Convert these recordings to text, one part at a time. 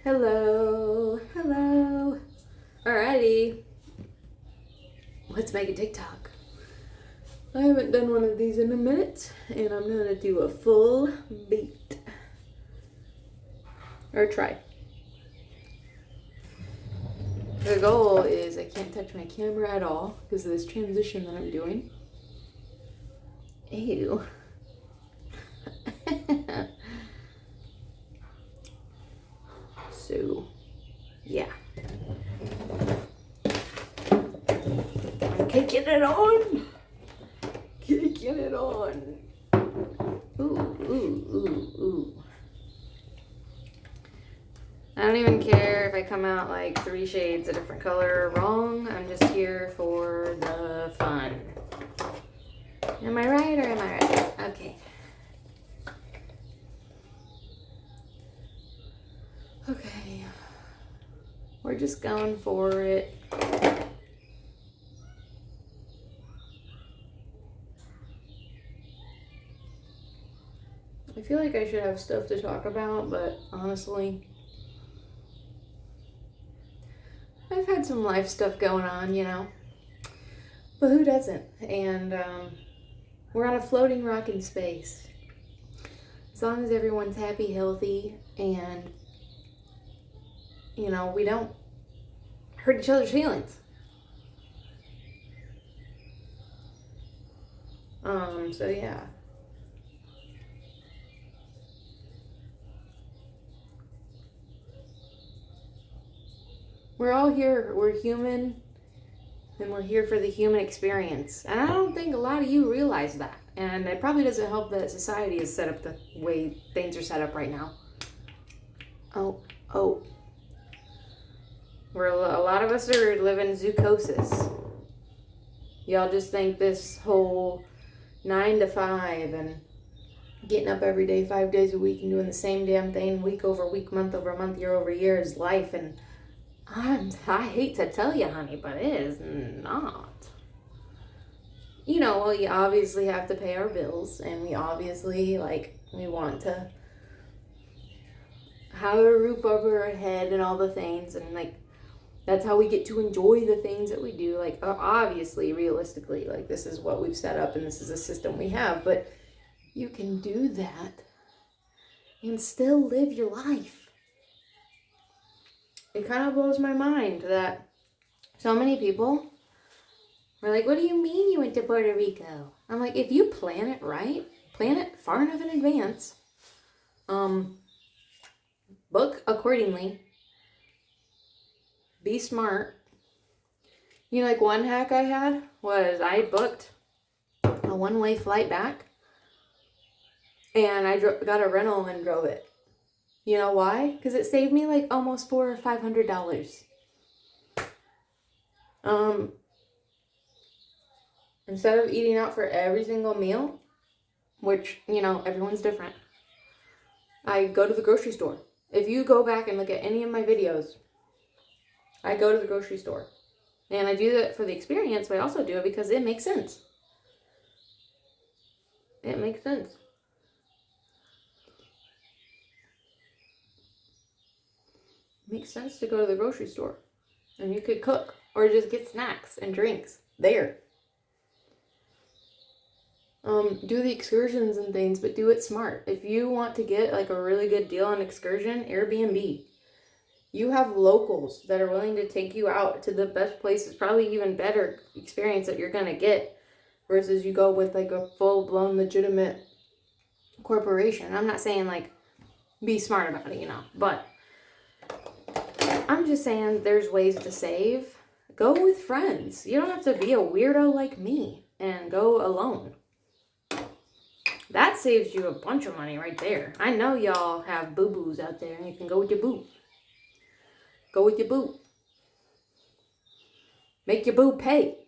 Hello, hello. Alrighty, let's make a TikTok. I haven't done one of these in a minute, and I'm gonna do a full beat. Or try. The goal is I can't touch my camera at all because of this transition that I'm doing. Ew. So, yeah. I'm kicking it on. Kicking it on. Ooh. I don't even care if I come out like 3 shades a different color wrong. I'm just here for the fun. Am I right or am I right? Okay. Okay. We're just going for it. I feel like I should have stuff to talk about, but honestly, I've had some life stuff going on, you know. But who doesn't? And we're on a floating rock in space. As long as everyone's happy, healthy, and, you know, we don't hurt each other's feelings. So yeah. We're all here, we're human, and we're here for the human experience. And I don't think a lot of you realize that. And it probably doesn't help that society is set up the way things are set up right now. Oh. A lot of us are living zoochosis. Y'all just think this whole 9 to 5 and getting up every day, 5 days a week and doing the same damn thing week over week, month over month, year over year is life. And I hate to tell you, honey, but it is not. You know, well, you obviously have to pay our bills, and we obviously, we want to have a roof over our head and all the things, and, that's how we get to enjoy the things that we do. Obviously, realistically, this is what we've set up, and this is a system we have, but you can do that and still live your life. It kind of blows my mind that so many people are like, what do you mean you went to Puerto Rico? I'm like, if you plan it right, plan it far enough in advance, book accordingly, be smart. You know, one hack I had was I booked a one-way flight back, and I got a rental and drove it. You know why? Because it saved me almost $400 or $500. Instead of eating out for every single meal, which, you know, everyone's different, I go to the grocery store. If you go back and look at any of my videos, I go to the grocery store. And I do that for the experience, but I also do it because it makes sense. It makes sense. It makes sense to go to the grocery store. And you could cook or just get snacks and drinks there. Do the excursions and things, but do it smart. If you want to get a really good deal on excursion, Airbnb. You have locals that are willing to take you out to the best places, probably even better experience that you're going to get versus you go with a full-blown legitimate corporation. I'm not saying be smart about it, you know, but I'm just saying there's ways to save. Go with friends. You don't have to be a weirdo like me and go alone. That saves you a bunch of money right there. I know y'all have boo-boos out there and you can go with your boo. Go with your boo. Make your boo pay.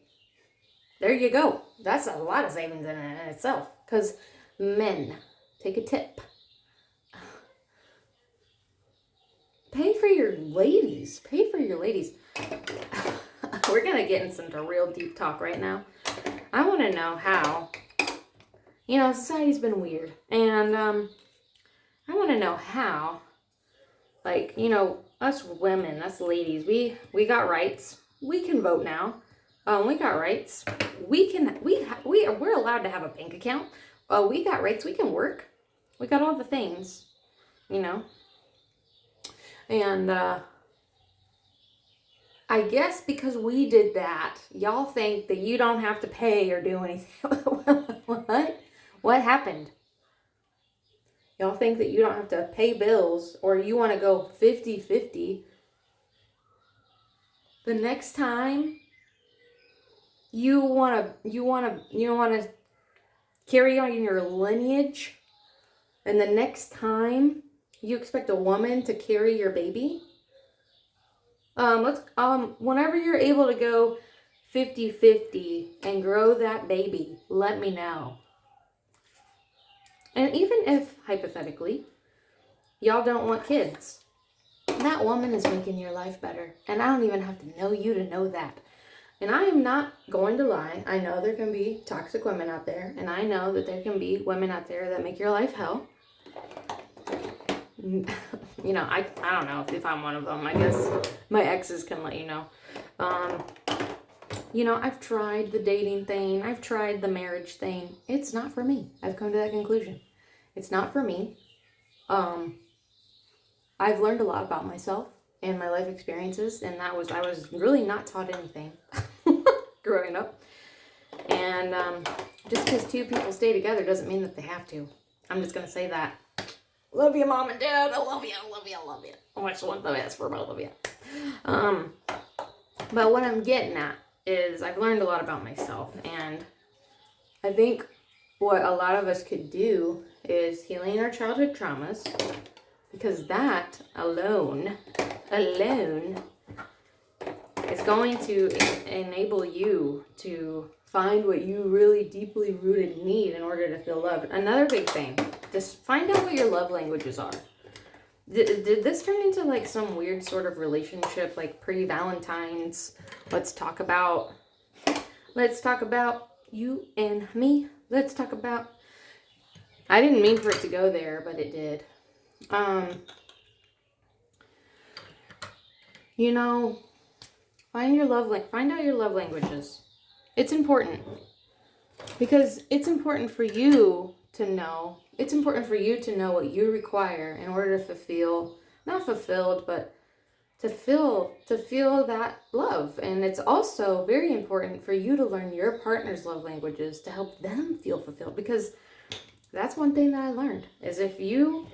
There you go. That's a lot of savings in itself. Because men, take a tip. Pay for your ladies. Pay for your ladies. We're going to get into some real deep talk right now. I want to know how, you know, society's been weird. And I want to know how Like, you know, us women, us ladies, we got rights. We can vote now. We got rights. We're allowed to have a bank account. We got rights. We can work. We got all the things, you know. And I guess because we did that, y'all think that you don't have to pay or do anything. What? What happened? Y'all think that you don't have to pay bills, or you want to go 50-50. The next time you want to carry on your lineage, and the next time you expect a woman to carry your baby, whenever you're able to go 50-50 and grow that baby, let me know. And even if, hypothetically, y'all don't want kids, that woman is making your life better. And I don't even have to know you to know that. And I am not going to lie. I know there can be toxic women out there. And I know that there can be women out there that make your life hell. You know, I don't know if I'm one of them. I guess my exes can let you know. You know, I've tried the dating thing. I've tried the marriage thing. It's not for me. I've come to that conclusion. It's not for me. I've learned a lot about myself and my life experiences, and I was really not taught anything growing up. And just because two people stay together doesn't mean that they have to. I'm just gonna say that. Love you, Mom and Dad. I love you. I love you. I love you. I just want the best for both of you. But what I'm getting at is I've learned a lot about myself, and I think what a lot of us could do is healing our childhood traumas, because that alone is going to enable you to find what you really deeply rooted need in order to feel loved. Another big thing, just find out what your love languages are. Did this turn into like some weird sort of relationship, like pre-Valentine's? Let's talk about you and me. Let's talk about... I didn't mean for it to go there, but it did. You know, find out your love languages. It's important. Because it's important for you to know. It's important for you to know what you require in order to feel, not fulfilled, but to feel that love. And it's also very important for you to learn your partner's love languages to help them feel fulfilled. Because that's one thing that I learned, is if you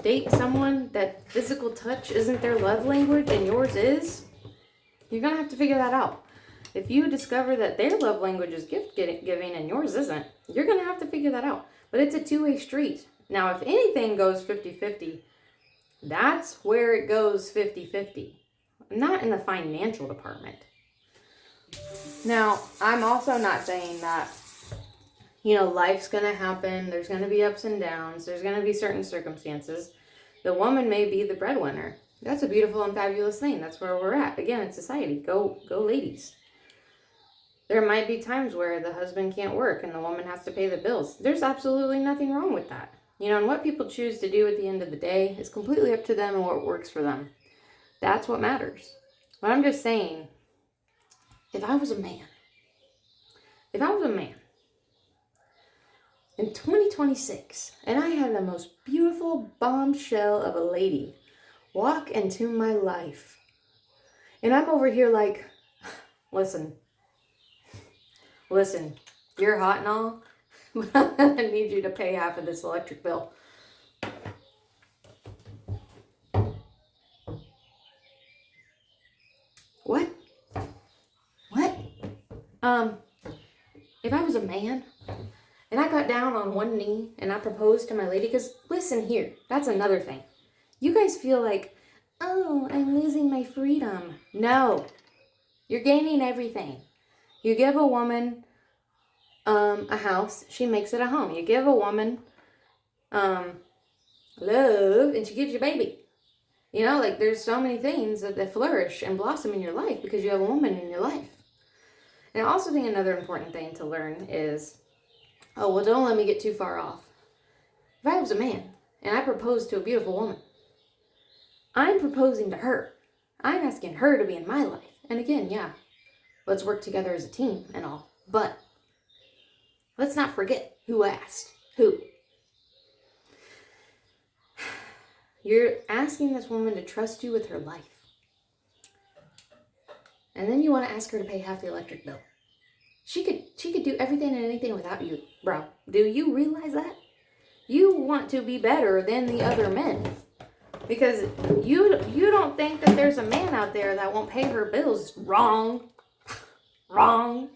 date someone that physical touch isn't their love language and yours is, you're going to have to figure that out. If you discover that their love language is gift giving and yours isn't, you're going to have to figure that out. But it's a two-way street. Now, if anything goes 50-50, that's where it goes 50-50. Not in the financial department. Now, I'm also not saying that, you know, life's going to happen. There's going to be ups and downs. There's going to be certain circumstances. The woman may be the breadwinner. That's a beautiful and fabulous thing. That's where we're at. Again, it's society. Go ladies. There might be times where the husband can't work and the woman has to pay the bills. There's absolutely nothing wrong with that. You know, and what people choose to do at the end of the day is completely up to them and what works for them. That's what matters. But I'm just saying, if I was a man in 2026, and I had the most beautiful bombshell of a lady walk into my life, and I'm over here like, listen, you're hot and all, but I'm going to need you to pay half of this electric bill. What? If I was a man and I got down on one knee and I proposed to my lady, because listen here, that's another thing. You guys feel like, oh, I'm losing my freedom. No, you're gaining everything. You give a woman a house, she makes it a home. You give a woman love, and she gives you a baby. You know, like there's so many things that flourish and blossom in your life because you have a woman in your life. And I also think another important thing to learn is, oh, well, don't let me get too far off. If I was a man and I proposed to a beautiful woman, I'm proposing to her. I'm asking her to be in my life. And again, yeah, let's work together as a team and all. But let's not forget who asked who. You're asking this woman to trust you with her life. And then you want to ask her to pay half the electric bill. She could do everything and anything without you, bro. Do you realize that? You want to be better than the other men. Because you don't think that there's a man out there that won't pay her bills. Wrong. Wrong.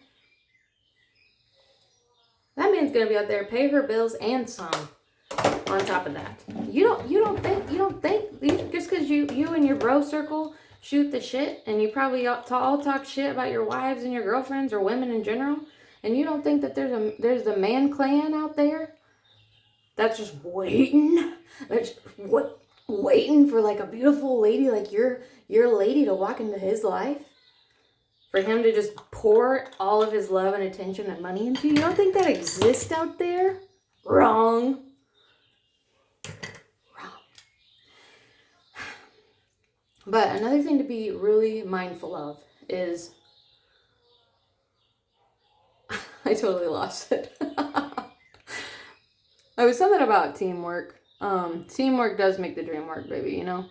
That man's gonna be out there, pay her bills and some on top of that. You don't think just because you and your bro circle shoot the shit, and you probably all talk shit about your wives and your girlfriends or women in general, and you don't think that there's a man clan out there that's just waiting, waiting for like a beautiful lady like your lady to walk into his life, for him to just pour all of his love and attention and money into you? You don't think that exists out there? Wrong. But another thing to be really mindful of is, I totally lost it. I was something about teamwork. Teamwork does make the dream work, baby, you know?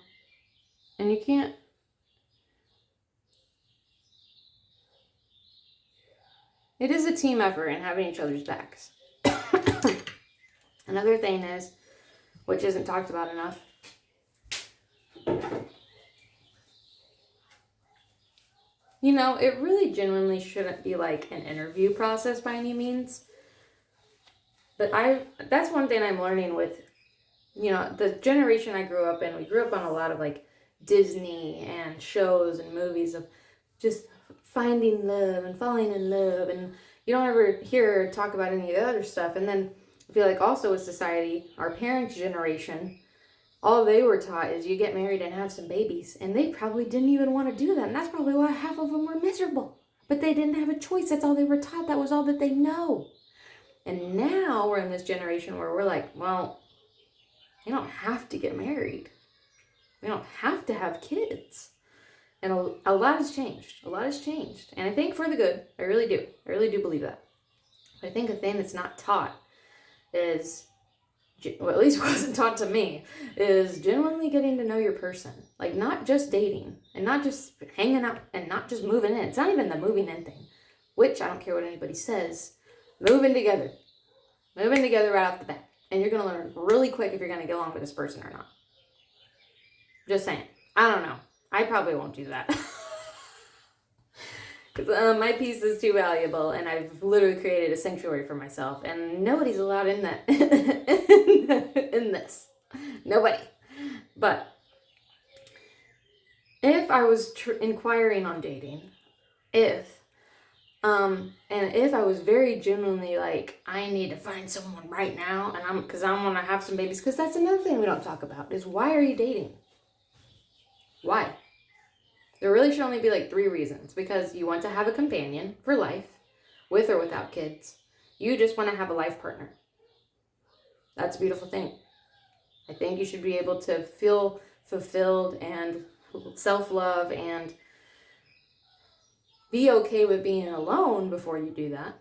And you can't. It is a team effort and having each other's backs. Another thing is, which isn't talked about enough, you know, it really genuinely shouldn't be like an interview process by any means. But that's one thing I'm learning with, you know, the generation I grew up in. We grew up on a lot of like Disney and shows and movies of just finding love and falling in love. And you don't ever hear or talk about any of the other stuff. And then I feel like also with society, our parents' generation, all they were taught is you get married and have some babies. And they probably didn't even want to do that. And that's probably why half of them were miserable. But they didn't have a choice. That's all they were taught. That was all that they know. And now we're in this generation where we're like, well, you don't have to get married. You don't have to have kids. And a lot has changed. A lot has changed. And I think for the good. I really do. I really do believe that. But I think a thing that's not taught is, well, at least wasn't taught to me, is genuinely getting to know your person. Like, not just dating and not just hanging out and not just moving in. It's not even the moving in thing, which I don't care what anybody says. Moving together. Moving together right off the bat. And you're going to learn really quick if you're going to get along with this person or not. Just saying. I don't know. I probably won't do that. Because my piece is too valuable, and I've literally created a sanctuary for myself, and nobody's allowed in that in this. Nobody. But if I was inquiring on dating, and if I was very genuinely like, I need to find someone right now, and because I want to have some babies, because that's another thing we don't talk about, is why are you dating? Why? There really should only be like 3 reasons. Because you want to have a companion for life, with or without kids. You just want to have a life partner. That's a beautiful thing. I think you should be able to feel fulfilled and self-love and be okay with being alone before you do that.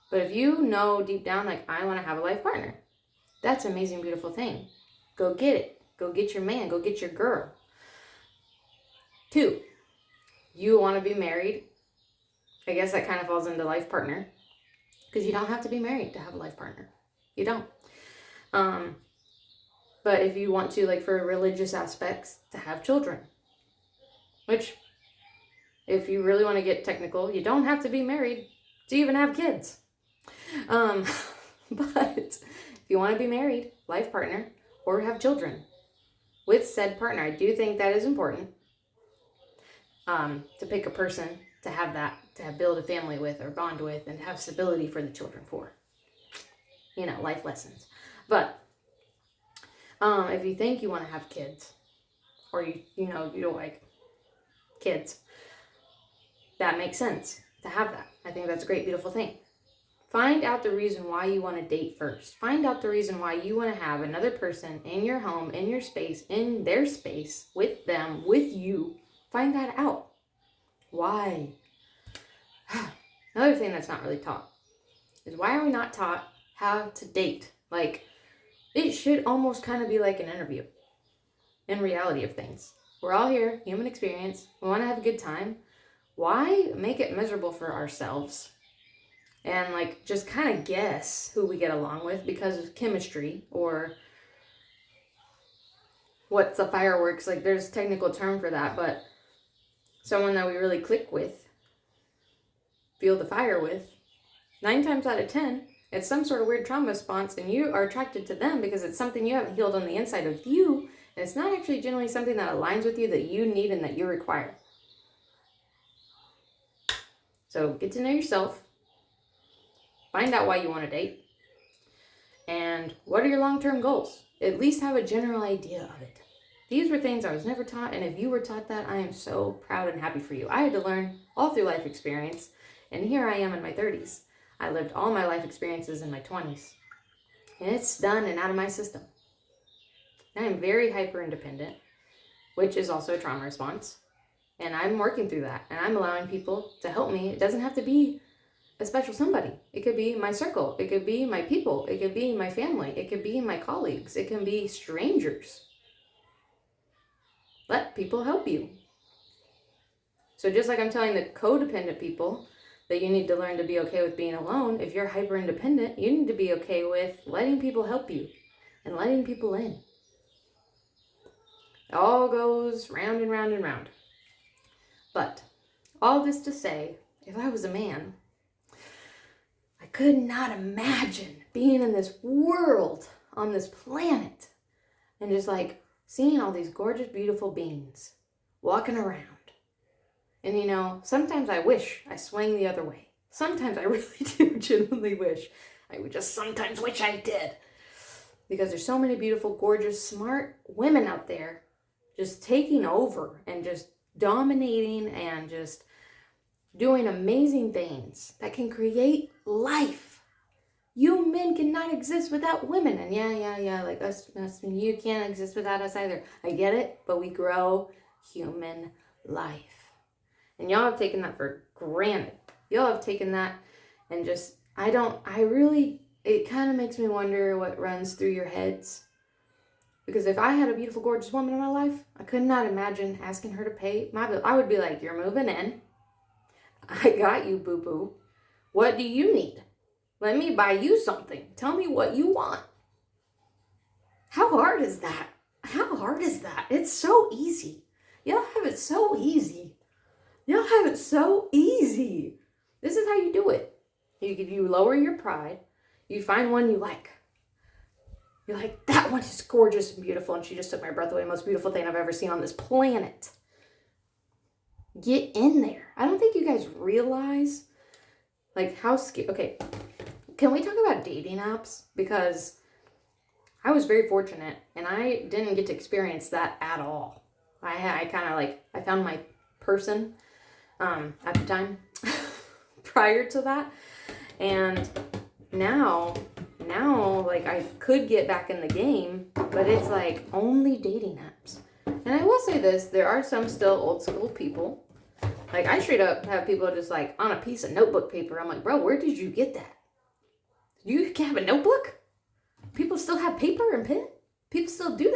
But if you know deep down, like, I want to have a life partner, that's an amazing, beautiful thing. Go get it. Go get your man. Go get your girl. 2, you want to be married. I guess that kind of falls into life partner. Because you don't have to be married to have a life partner. You don't. But if you want to, like, for religious aspects, to have children. Which, if you really want to get technical, you don't have to be married to even have kids. But if you want to be married, life partner, or have children with said partner, I do think that is important. To pick a person to have that, to build a family with or bond with, and have stability for the children for. You know, life lessons. But if you think you want to have kids, or you don't like kids, that makes sense to have that. I think that's a great, beautiful thing Find out the reason why you want to date first. Find out the reason why you want to have another person in your home, in your space, in their space, with them, with you. Find that out. Why? Another thing that's not really taught is, why are we not taught how to date? Like, it should almost kind of be like an interview in reality of things. We're all here, human experience. We want to have a good time. Why make it miserable for ourselves? And like, just kind of guess who we get along with because of chemistry, or what's the fireworks, like there's a technical term for that, but someone that we really click with, feel the fire with, 9 times out of 10, it's some sort of weird trauma response, and you are attracted to them because it's something you haven't healed on the inside of you, and it's not actually generally something that aligns with you, that you need and that you require. So get to know yourself. Find out why you want to date. And what are your long-term goals? At least have a general idea of it. These were things I was never taught, and if you were taught that, I am so proud and happy for you. I had to learn all through life experience, and here I am in my 30s. I lived all my life experiences in my 20s, and it's done and out of my system. I am very hyper-independent, which is also a trauma response, and I'm working through that, and I'm allowing people to help me. It doesn't have to be a special somebody. It could be my circle. It could be my people. It could be my family. It could be my colleagues. It can be strangers. Let people help you. So just like I'm telling the codependent people that you need to learn to be okay with being alone, if you're hyper independent, you need to be okay with letting people help you and letting people in. It all goes round and round and round. But all this to say, if I was a man, I could not imagine being in this world, on this planet, and just like seeing all these gorgeous, beautiful beings walking around. And you know, sometimes I wish I swang the other way. Sometimes I really do genuinely wish. I would just sometimes wish I did. Because there's so many beautiful, gorgeous, smart women out there just taking over and just dominating and just doing amazing things that can create life. You men cannot exist without women. And yeah, like us, you can't exist without us either. I get it, but we grow human life. And y'all have taken that for granted. Y'all have taken that and just, it kind of makes me wonder what runs through your heads. Because if I had a beautiful, gorgeous woman in my life, I could not imagine asking her to pay my bill. I would be like, you're moving in. I got you, boo-boo. What do you need? Let me buy you something. Tell me what you want. How hard is that? How hard is that? It's so easy. Y'all have it so easy. Y'all have it so easy. This is how you do it. You lower your pride. You find one you like. You're like, that one is gorgeous and beautiful, and she just took my breath away. Most beautiful thing I've ever seen on this planet. Get in there. I don't think you guys realize like how okay, can we talk about dating apps? Because I was very fortunate and I didn't get to experience that at all. I kind of like, I found my person at the time prior to that, and now like I could get back in the game, but it's like only dating apps. And I will say this, there are some still old school people. Like, I straight up have people just like on a piece of notebook paper. I'm like, bro, where did you get that? You have a notebook? People still have paper and pen? People still do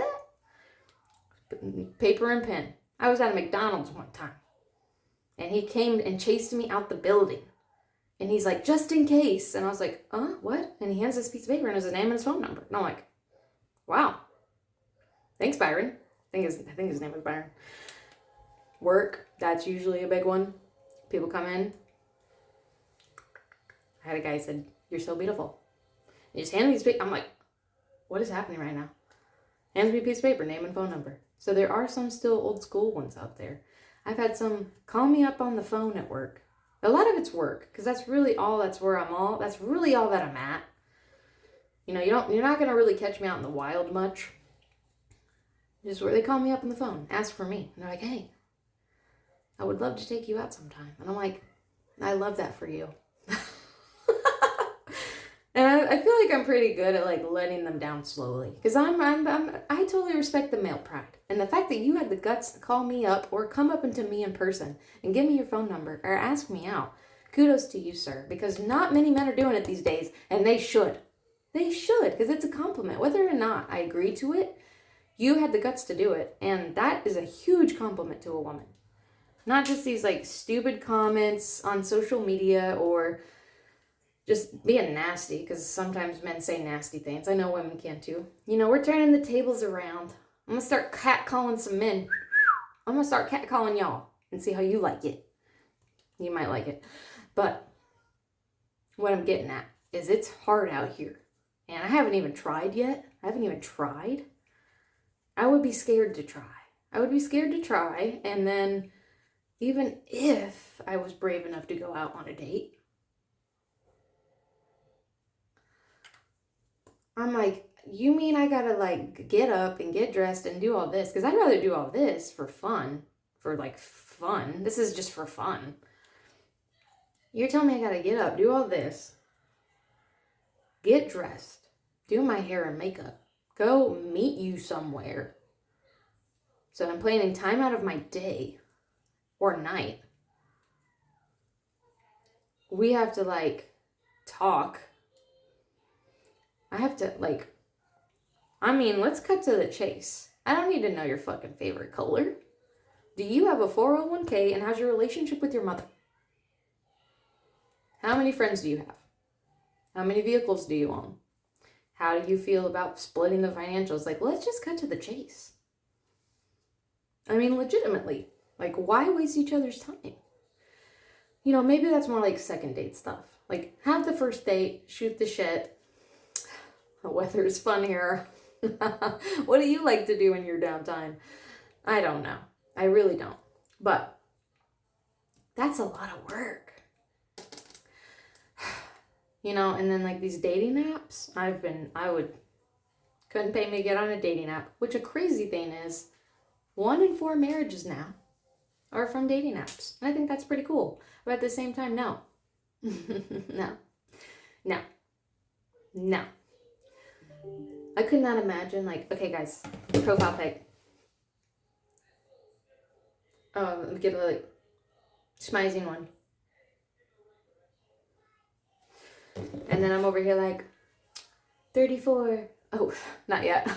that? Paper and pen. I was at a McDonald's one time, and he came and chased me out the building. And he's like, just in case. And I was like, what? And he hands this piece of paper and has his name and his phone number. And I'm like, wow. Thanks, Byron. I think his name was Byron. Work, that's usually a big one. People come in. I had a guy who said, you're so beautiful. And he just handed me this paper. I'm like, what is happening right now? Hands me a piece of paper, name and phone number. So there are some still old school ones out there. I've had some call me up on the phone at work. A lot of it's work, because that's really all, that's really all that I'm at. You know, you're not going to really catch me out in the wild much. Just where they call me up on the phone, ask for me. And they're like, hey, I would love to take you out sometime. And I'm like, I love that for you. I feel like I'm pretty good at like letting them down slowly, because I totally respect the male pride, and the fact that you had the guts to call me up or come up into me in person and give me your phone number or ask me out. Kudos to you, sir, because not many men are doing it these days, and they should. They should, because it's a compliment, whether or not I agree to it. You had the guts to do it, and that is a huge compliment to a woman. Not just these like stupid comments on social media or just being nasty, because sometimes men say nasty things. I know women can too. You know, we're turning the tables around. I'm going to start catcalling some men. I'm going to start catcalling y'all and see how you like it. You might like it. But what I'm getting at is it's hard out here. And I haven't even tried yet. I haven't even tried. I would be scared to try. I would be scared to try, and then even if I was brave enough to go out on a date, I'm like, you mean I gotta like get up and get dressed and do all this? Because I'd rather do all this for fun, for like fun. This is just for fun. You're telling me I gotta get up, do all this, get dressed, do my hair and makeup, go meet you somewhere. So I'm planning time out of my day or night. We have to like talk. I have to like, let's cut to the chase. I don't need to know your fucking favorite color. Do you have a 401k, and how's your relationship with your mother? How many friends do you have? How many vehicles do you own? How do you feel about splitting the financials? Like, let's just cut to the chase. Legitimately. Like, why waste each other's time? You know, maybe that's more like second date stuff. Like, have the first date, shoot the shit. The weather is fun here. What do you like to do in your downtime? I don't know. I really don't. But that's a lot of work. You know, and then like these dating apps, couldn't pay me to get on a dating app, which a crazy thing is 1 in 4 marriages now are from dating apps. And I think that's pretty cool. But at the same time, no. No. I could not imagine, like, okay, guys, profile pic. Oh, let me get a, like, smizing one. And then I'm over here, like, 34. Oh, not yet.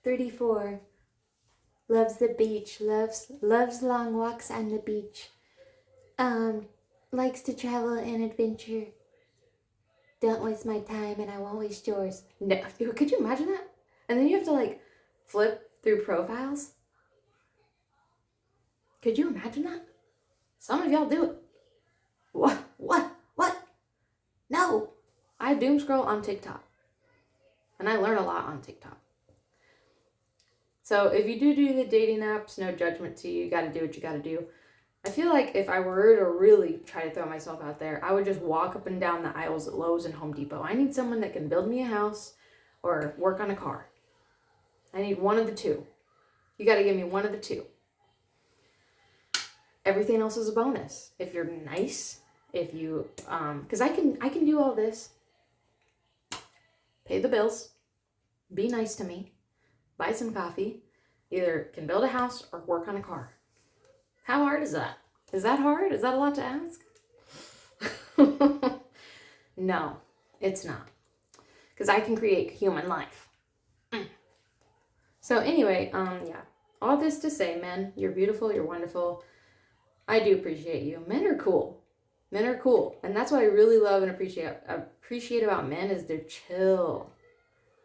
34. Loves the beach. Loves long walks on the beach. Likes to travel and adventure. Don't waste my time and I won't waste yours. No, could you imagine that? And then you have to like flip through profiles. Could you imagine that? Some of y'all do it. What? No. I doom scroll on TikTok. And I learn a lot on TikTok. So if you do the dating apps, no judgment to you. You gotta do what you gotta do. I feel like if I were to really try to throw myself out there, I would just walk up and down the aisles at Lowe's and Home Depot. I need someone that can build me a house or work on a car. I need one of the two. You got to give me one of the two. Everything else is a bonus. If you're nice, if you, because I can do all this. Pay the bills, be nice to me, buy some coffee, either can build a house or work on a car. How hard is that? Is that hard? Is that a lot to ask? No, it's not. Because I can create human life. So anyway, yeah. All this to say, men, you're beautiful, you're wonderful. I do appreciate you. Men are cool. Men are cool. And that's what I really love and appreciate about men is they're chill.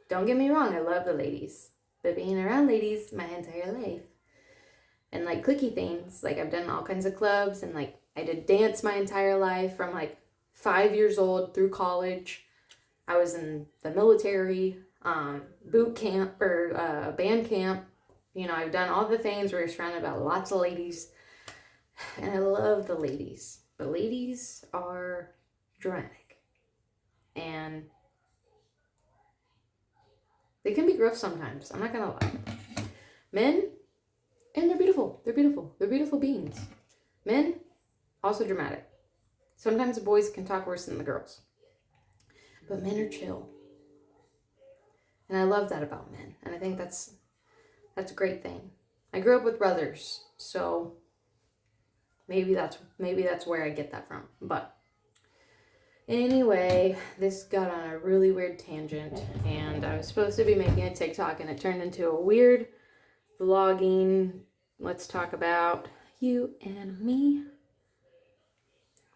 Don't get me wrong, I love the ladies. But being around ladies my entire life. And like cliquey things, like I've done all kinds of clubs and like I did dance my entire life from like 5 years old through college. I was in the military, boot camp or band camp. You know, I've done all the things where you're surrounded by lots of ladies. And I love the ladies. But ladies are dramatic. And they can be gruff sometimes. I'm not going to lie. Men, and they're beautiful. They're beautiful. They're beautiful beings. Men, also dramatic. Sometimes the boys can talk worse than the girls. But men are chill. And I love that about men. And I think that's a great thing. I grew up with brothers, so maybe that's where I get that from. But anyway, this got on a really weird tangent, and I was supposed to be making a TikTok, and it turned into a weird vlogging. Let's talk about you and me.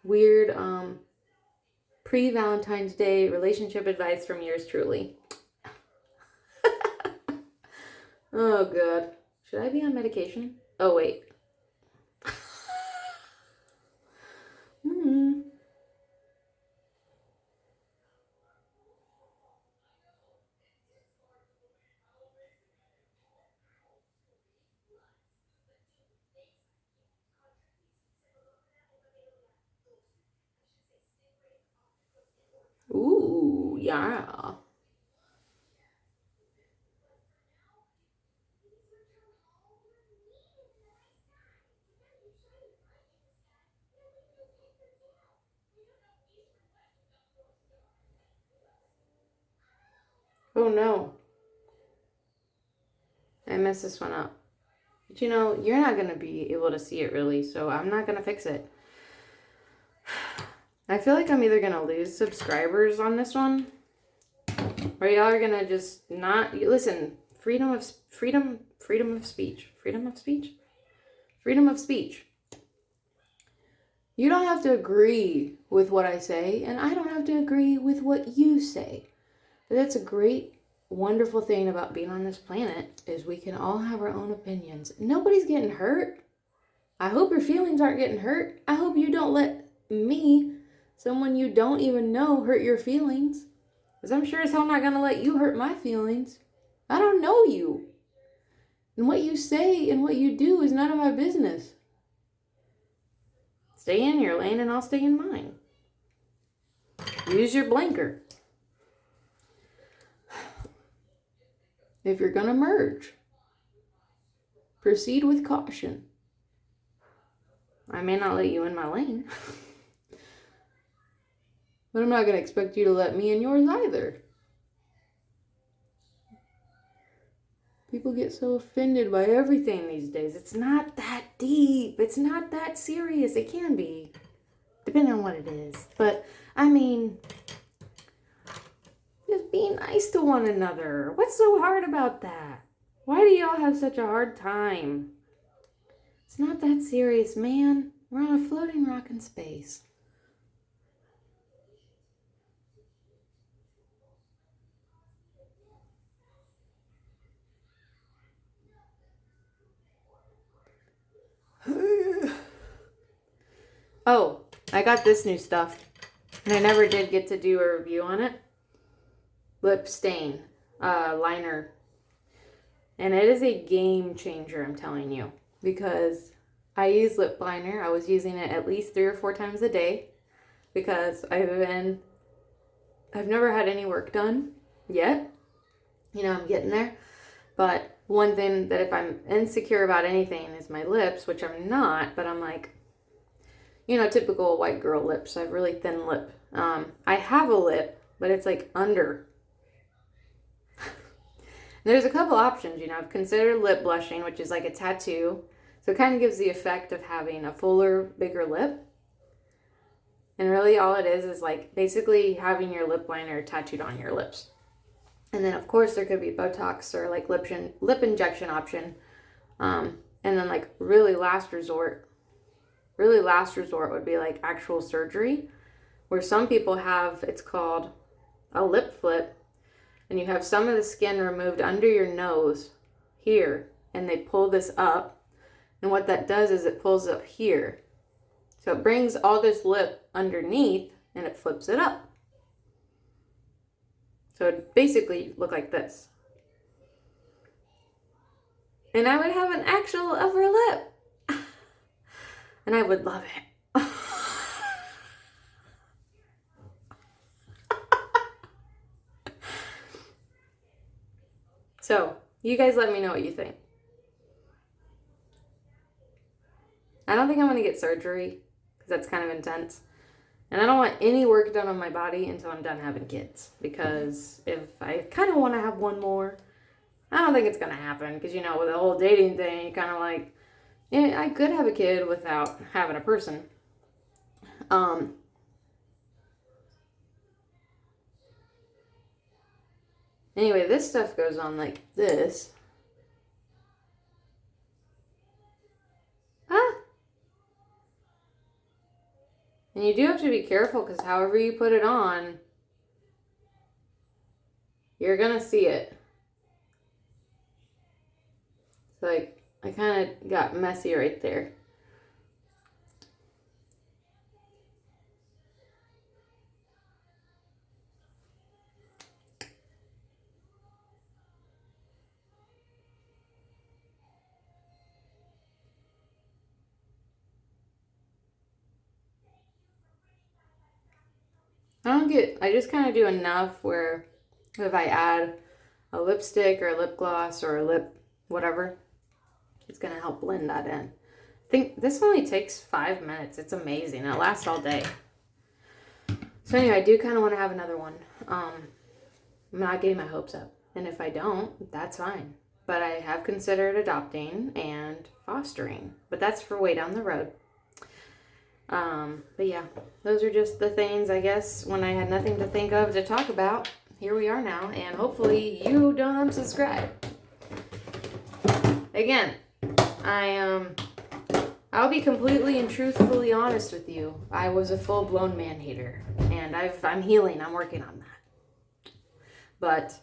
Weird pre-Valentine's Day relationship advice from yours truly. Oh god. Should I be on medication? Oh wait. Ooh, yeah. Oh no. I messed this one up. But you know, you're not going to be able to see it really, so I'm not going to fix it. I feel like I'm either going to lose subscribers on this one, or y'all are going to just not listen. Freedom of speech. Freedom of speech. You don't have to agree with what I say, and I don't have to agree with what you say. But that's a great, wonderful thing about being on this planet, is we can all have our own opinions. Nobody's getting hurt. I hope your feelings aren't getting hurt. I hope you don't let me, someone you don't even know, hurt your feelings. Because I'm sure as hell not going to let you hurt my feelings. I don't know you. And what you say and what you do is none of my business. Stay in your lane and I'll stay in mine. Use your blinker. If you're going to merge, proceed with caution. I may not let you in my lane. But I'm not going to expect you to let me in yours either. People get so offended by everything these days. It's not that deep. It's not that serious. It can be, depending on what it is. But, I mean, just be nice to one another. What's so hard about that? Why do y'all have such a hard time? It's not that serious, man. We're on a floating rock in space. Oh, I got this new stuff, and I never did get to do a review on it. Lip stain liner, and it is a game changer, I'm telling you, because I use lip liner. I was using it at least 3 or 4 times a day because I've never had any work done yet. You know, I'm getting there. But one thing that if I'm insecure about anything is my lips, which I'm not, but I'm like, you know, typical white girl lips. I have really thin lip. I have a lip, but it's like under. There's a couple options, you know. I've considered lip blushing, which is like a tattoo. So it kind of gives the effect of having a fuller, bigger lip. And really all it is like basically having your lip liner tattooed on your lips. And then of course there could be Botox or like lip injection option. And then like really last resort would be like actual surgery, where some people have, it's called a lip flip, and you have some of the skin removed under your nose here, and they pull this up, and what that does is it pulls up here. So it brings all this lip underneath, and it flips it up. So it basically look like this. And I would have an actual upper lip. And I would love it. So, you guys let me know what you think. I don't think I'm going to get surgery because that's kind of intense. And I don't want any work done on my body until I'm done having kids. Because if I kind of want to have one more, I don't think it's going to happen. Because, you know, with the whole dating thing, you kind of like, yeah, I could have a kid without having a person. Anyway, this stuff goes on like this. And you do have to be careful because however you put it on, you're going to see it. So like, I kind of got messy right there. I just kind of do enough where if I add a lipstick or a lip gloss or a lip whatever, it's going to help blend that in. I think this only takes 5 minutes. It's amazing. It lasts all day. So anyway, I do kind of want to have another one. I'm not getting my hopes up. And if I don't, that's fine. But I have considered adopting and fostering. But that's for way down the road. But yeah, those are just the things, I guess, when I had nothing to think of to talk about. Here we are now, and hopefully you don't unsubscribe. Again, I'll be completely and truthfully honest with you. I was a full-blown man-hater, and I'm healing. I'm working on that. But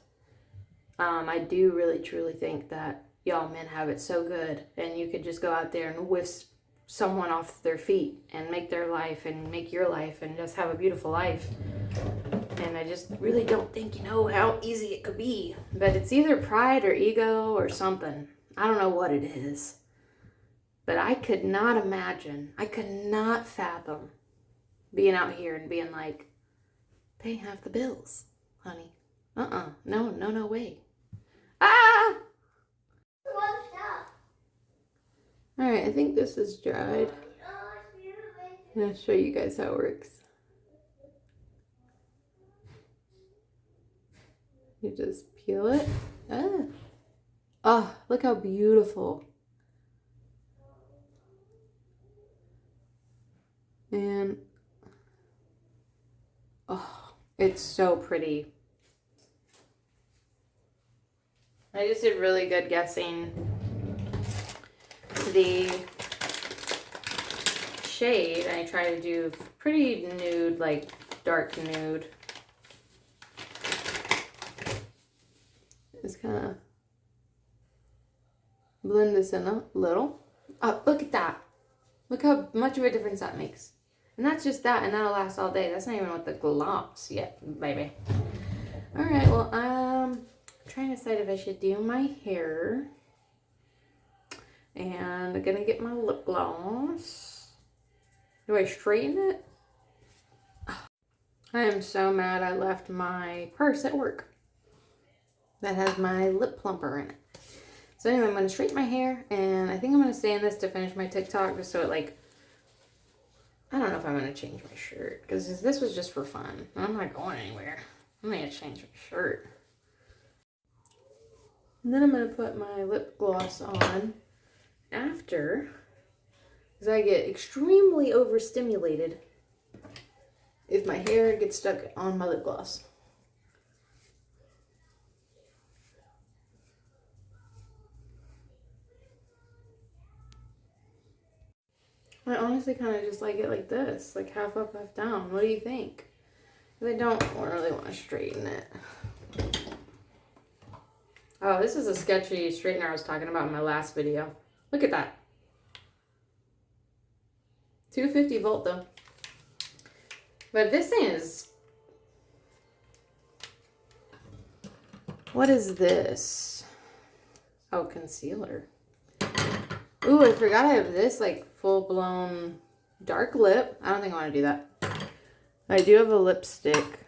I do really, truly think that y'all men have it so good, and you could just go out there and whisk someone off their feet and make their life and make your life and just have a beautiful life. And I just really don't think you know how easy it could be. But it's either pride or ego or something. I don't know what it is. But I could not imagine, I could not fathom being out here and being like, pay half the bills, honey. No way. Ah! Alright, I think this is dried. I'm going to show you guys how it works. You just peel it. Oh, look how beautiful. And, oh, it's so pretty. I just did really good guessing the shade. I try to do pretty nude, like dark nude. Just kind of blend this in a little. Oh, look at that. Look how much of a difference that makes. And that's just that, and that'll last all day. That's not even with the gloss yet, baby. Alright, well, I'm trying to decide if I should do my hair. And I'm gonna get my lip gloss. Do I straighten it? I am so mad I left my purse at work. That has my lip plumper in it. So anyway, I'm gonna straighten my hair, and I think I'm gonna stay in this to finish my TikTok just so it like, I don't know if I'm gonna change my shirt because this was just for fun. I'm not going anywhere. I'm gonna change my shirt. And then I'm gonna put my lip gloss on after, because I get extremely overstimulated if my hair gets stuck on my lip gloss. I honestly kind of just like it like this, like half up, half down. What do you think? Because I don't really want to straighten it. Oh, this is a sketchy straightener I was talking about in my last video. Look at that. 250 volt though. But this thing is... What is this? Oh, concealer. Ooh, I forgot I have this like full-blown dark lip. I don't think I want to do that. I do have a lipstick.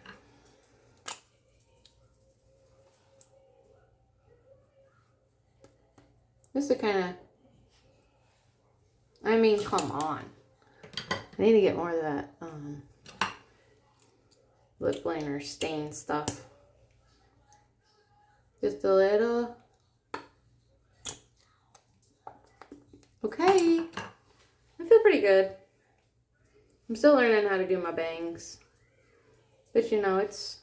This is kind of... I mean, come on. I need to get more of that lip liner stain stuff. Just a little. Okay. I feel pretty good. I'm still learning how to do my bangs. But you know, it's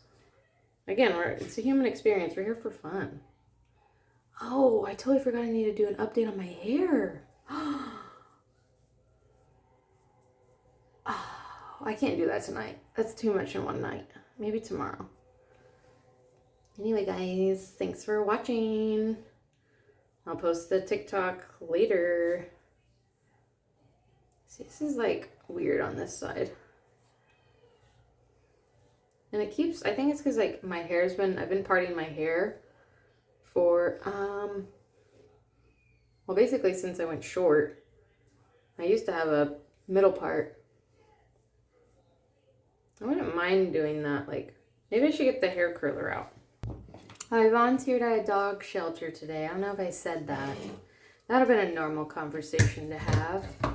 a human experience. We're here for fun. Oh, I totally forgot I need to do an update on my hair. Oh, I can't do that tonight. That's too much in one night. Maybe tomorrow. Anyway, guys, thanks for watching. I'll post the TikTok later. See, this is like weird on this side. And it keeps, I think it's because like my hair's been, I've been parting my hair for, well, basically since I went short. I used to have a middle part. I wouldn't mind doing that. Like, maybe I should get the hair curler out. I volunteered at a dog shelter today. I don't know if I said that. That would have been a normal conversation to have. I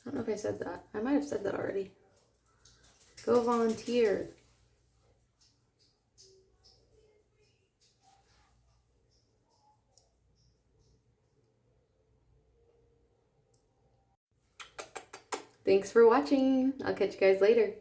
don't know if I said that. I might have said that already. Go volunteer. Thanks for watching. I'll catch you guys later.